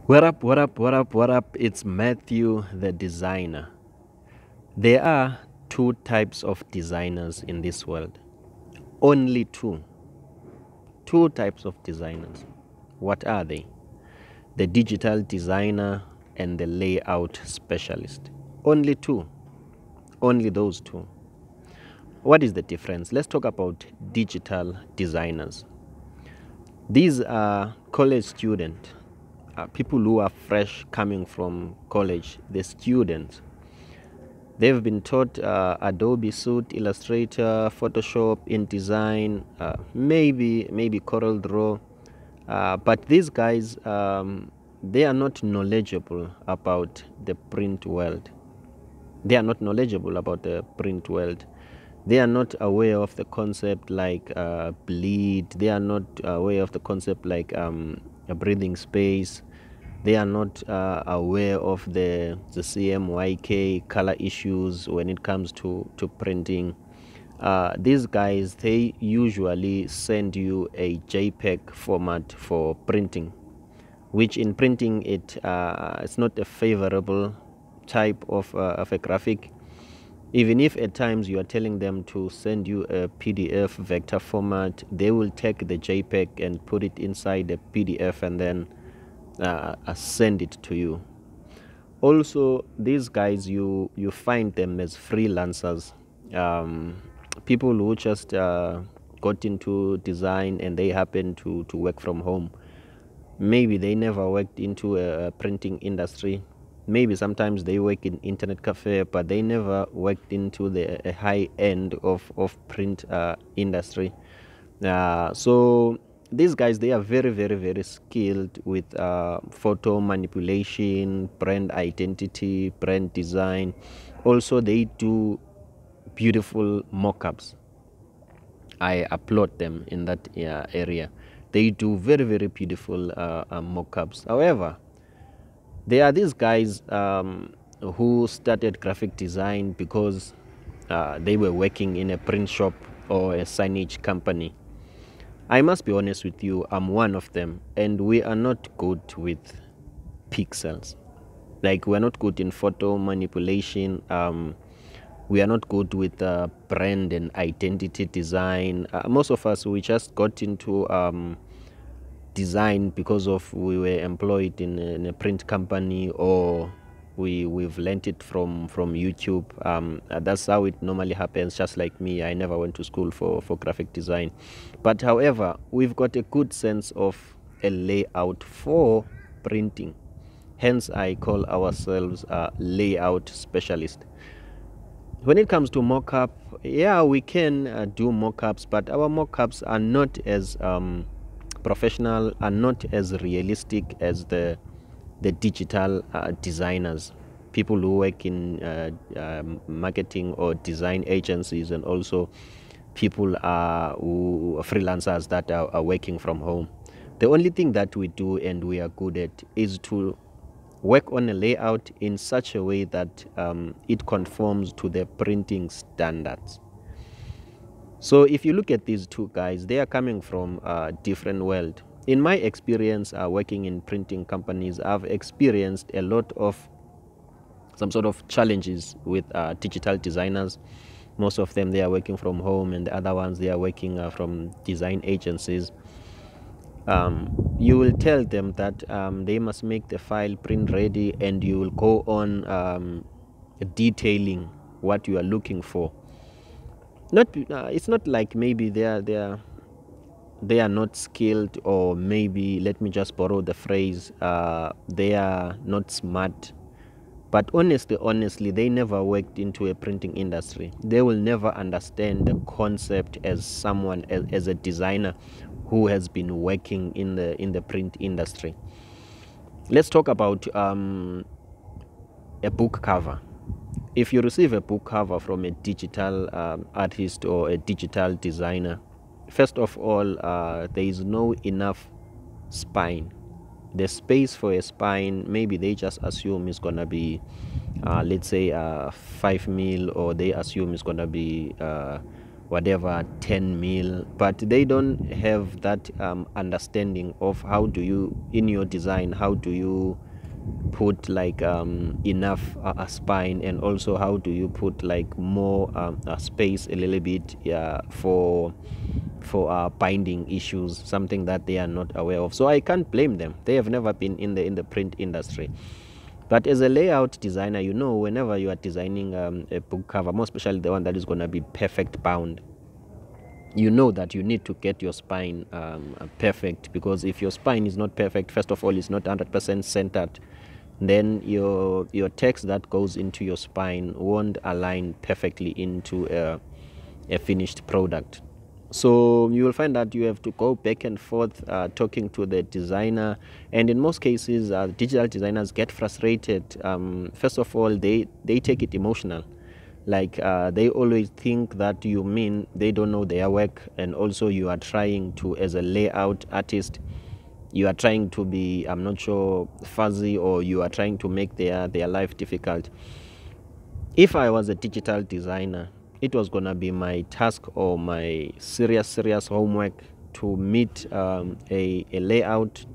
What up, what up, what up, what up? It's Matthew the designer. There are two types of designers in this world. Only two. Two types of designers. What are they? The digital designer and the layout specialist. Only two. Only those two. What is the difference? Let's talk about digital designers. These are college students, people who are fresh coming from college, the students. They've been taught Adobe Suite, Illustrator, Photoshop, InDesign, maybe Corel Draw, but these guys, they are not knowledgeable about the print world. They are not knowledgeable about the print world. They are not aware of the concept like bleed. They are not aware of the concept like a breathing space. They are not aware of the CMYK color issues when it comes to printing. These guys, they usually send you a JPEG format for printing, which in printing it's not a favorable type of a graphic. Even if at times you are telling them to send you a PDF vector format, they will take the JPEG and put it inside the PDF and then send it to you. Also, these guys, you find them as freelancers, people who just got into design and they happen to work from home. Maybe they never worked into a printing industry. Maybe sometimes they work in internet cafe, but they never worked into the high end of print industry. So these guys, they are very, very, very skilled with photo manipulation, brand identity, brand design. Also, they do beautiful mock-ups. I applaud them in that area. They do very, very beautiful mock-ups. However, there are these guys who started graphic design because they were working in a print shop or a signage company. I must be honest with you, I'm one of them, and we are not good with pixels. Like, we're not good in photo manipulation. We are not good with brand and identity design. Most of us, we just got into design because of we were employed in a print company, or we've learned it from YouTube. That's how it normally happens. Just like me, I never went to school for graphic design, but however, we've got a good sense of a layout for printing. Hence, I call ourselves a layout specialist. When it comes to mockup, yeah, we can do mockups, but our mockups are not as professional, are not as realistic as the digital designers, people who work in marketing or design agencies, and also people who are freelancers that are working from home. The only thing that we do and we are good at is to work on a layout in such a way that it conforms to the printing standards. So if you look at these two guys, they are coming from a different world. In my experience working in printing companies, I've experienced a lot of some sort of challenges with digital designers. Most of them, they are working from home, and the other ones, they are working from design agencies. You will tell them that they must make the file print ready, and you will go on detailing what you are looking for. It's not like maybe they are not skilled, or maybe, let me just borrow the phrase, they are not smart. But honestly, they never worked into a printing industry. They will never understand the concept as someone, as a designer who has been working in the print industry. Let's talk about a book cover. If you receive a book cover from a digital artist or a digital designer, first of all, there is no enough spine. The space for a spine, maybe they just assume it's gonna be let's say 5 mil, or they assume it's gonna be whatever 10 mil, but they don't have that understanding of how do you, in your design, how do you put like enough spine, and also how do you put like more space a little bit, for binding issues, something that they are not aware of. So I can't blame them. They have never been in the print industry. But as a layout designer, whenever you are designing a book cover, more especially the one that is going to be perfect bound, that you need to get your spine perfect, because if your spine is not perfect, first of all, it's not 100% centered, then your text that goes into your spine won't align perfectly into a finished product. So you will find that you have to go back and forth talking to the designer, and in most cases digital designers get frustrated. First of all, they take it emotional, like they always think that you mean they don't know their work, and also you are trying to, as a layout artist, you are trying to be, I'm not sure, fuzzy, or you are trying to make their life difficult. If I was a digital designer, it was going to be my task or my serious homework to meet a layout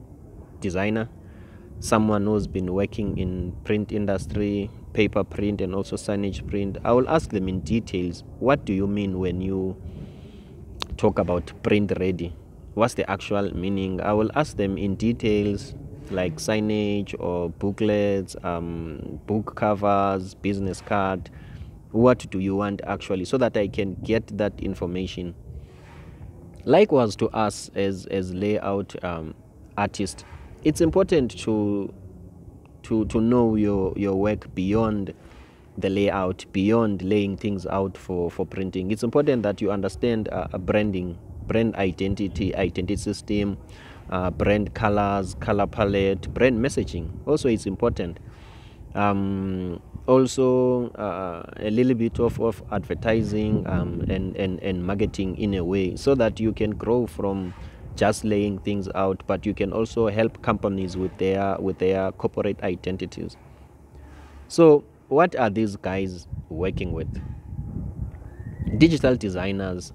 designer, someone who's been working in print industry, paper print, and also signage print. I will ask them in details, what do you mean when you talk about print ready? What's the actual meaning? I will ask them in details, like signage or booklets, book covers, business card. What do you want actually, so that I can get that information. Likewise, to us as layout artists, it's important to know your work beyond the layout, beyond laying things out for printing. It's important that you understand branding, brand identity system, brand colors, color palette, brand messaging. Also, it's important. Also a little bit of advertising and marketing in a way, so that you can grow from just laying things out, but you can also help companies with their corporate identities. So what are these guys working with? Digital designers,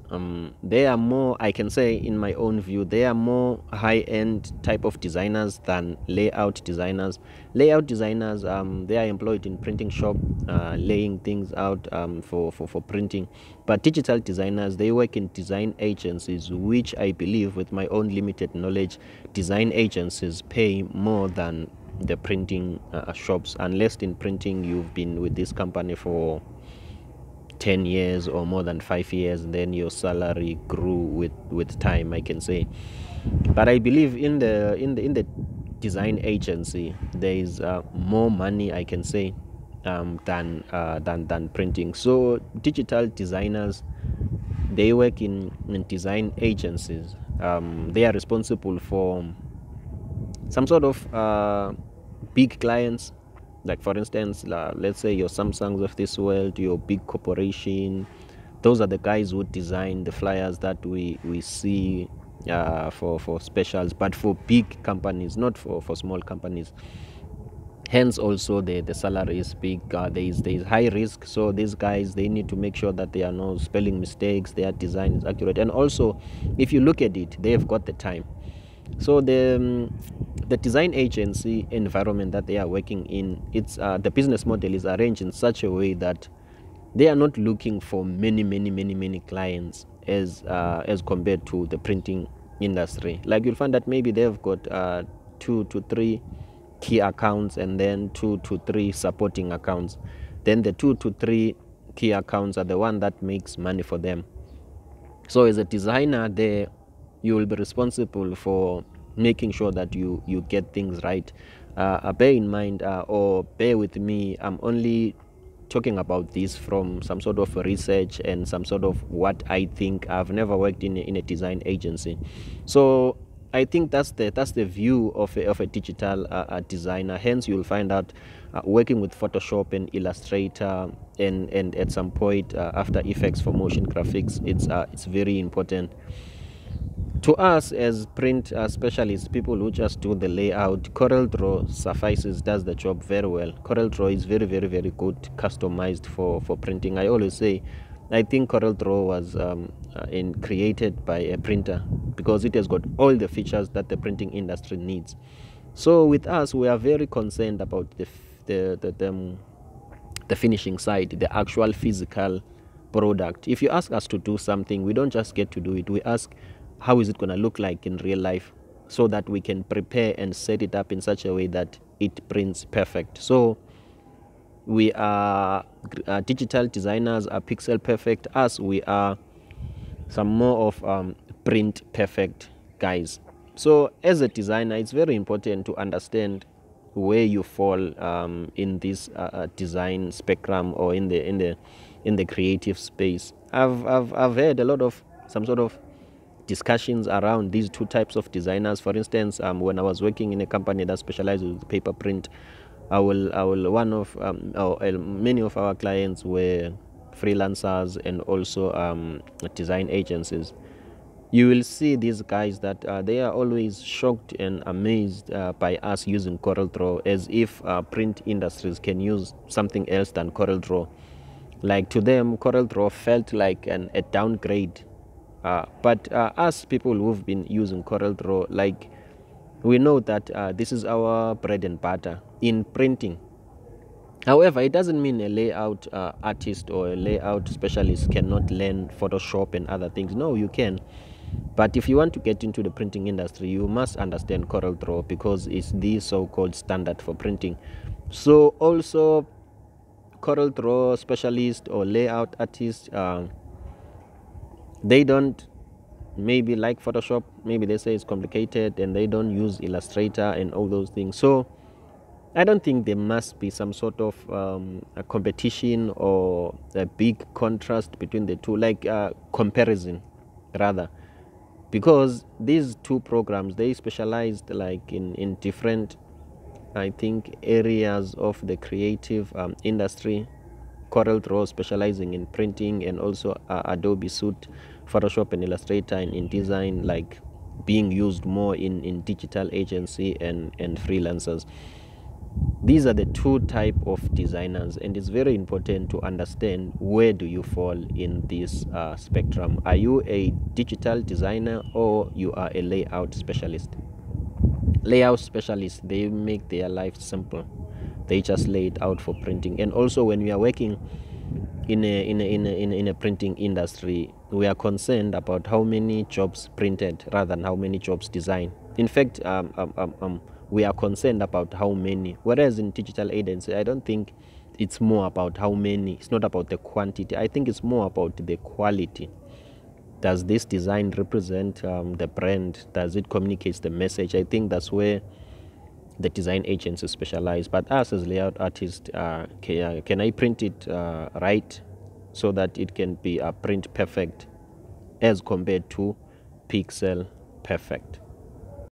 they are more, I can say in my own view, they are more high-end type of designers than layout designers. Layout designers, they are employed in printing shop, laying things out for printing. But digital designers, they work in design agencies, which I believe, with my own limited knowledge, design agencies pay more than the printing shops, unless in printing you've been with this company for 10 years or more than 5 years, then your salary grew with time, I can say. But I believe in the design agency, there is more money, I can say, than printing. So digital designers, they work in design agencies. They are responsible for some sort of big clients, like for instance, let's say your Samsungs of this world, your big corporation. Those are the guys who design the flyers that we see for specials, but for big companies, not for small companies. Hence also the salary is big. There is high risk, so these guys, they need to make sure that there are no spelling mistakes, their design is accurate, and also, if you look at it, they've got the time. So the design agency environment that they are working in, it's the business model is arranged in such a way that they are not looking for many clients as compared to the printing industry. Like, you'll find that maybe they've got 2 to 3 key accounts, and then 2 to 3 supporting accounts. Then the 2 to 3 key accounts are the one that makes money for them. So as a designer there, you will be responsible for making sure that you get things right. Bear in mind, or bear with me, I'm only talking about this from some sort of research and some sort of what I think. I've never worked in a design agency, so I think that's the view of a digital designer. Hence, you'll find out working with Photoshop and Illustrator, and at some point After Effects for motion graphics. It's very important. To us as print specialists, people who just do the layout, CorelDRAW suffices, does the job very well. CorelDRAW is very good, customized for printing. I always say I think CorelDRAW was created by a printer because it has got all the features that the printing industry needs. So with us, we are very concerned about the finishing side, the actual physical product. If you ask us to do something, we don't just get to do it. We ask, how is it going to look like in real life, so that we can prepare and set it up in such a way that it prints perfect. So we are digital designers, are pixel perfect. Us, we are some more of print perfect guys. So as a designer, it's very important to understand where you fall in this design spectrum, or in the creative space. I've had a lot of some sort of discussions around these two types of designers. For instance, when I was working in a company that specializes with paper print, many of our clients were freelancers and also design agencies. You will see these guys that they are always shocked and amazed by us using CorelDRAW, as if print industries can use something else than CorelDRAW. Like, to them, CorelDRAW felt like a downgrade. But us people who've been using CorelDRAW, like, we know that this is our bread and butter in printing. However, it doesn't mean a layout artist or a layout specialist cannot learn Photoshop and other things. No, you can. But if you want to get into the printing industry, you must understand CorelDRAW, because it's the so-called standard for printing. So also, CorelDRAW specialist or layout artist, they don't maybe like Photoshop. Maybe they say it's complicated, and they don't use Illustrator and all those things. So I don't think there must be some sort of a competition or a big contrast between the two, like comparison rather, because these two programs, they specialized like in different, I think, areas of the creative industry. CorelDRAW specializing in printing, and also Adobe Suite, Photoshop and Illustrator and InDesign, like being used more in digital agency and freelancers. These are the two type of designers, and it's very important to understand where do you fall in this spectrum. Are you a digital designer, or you are a layout specialist? Layout specialists, they make their life simple. They just lay it out for printing. And also, when we are working in a printing industry, we are concerned about how many jobs printed rather than how many jobs designed. In fact, we are concerned about how many. Whereas in digital agency, I don't think it's more about how many. It's not about the quantity. I think it's more about the quality. Does this design represent the brand? Does it communicate the message? I think that's where the design agencies specialize. But us as layout artists, can I print it right, so that it can be print perfect as compared to pixel perfect?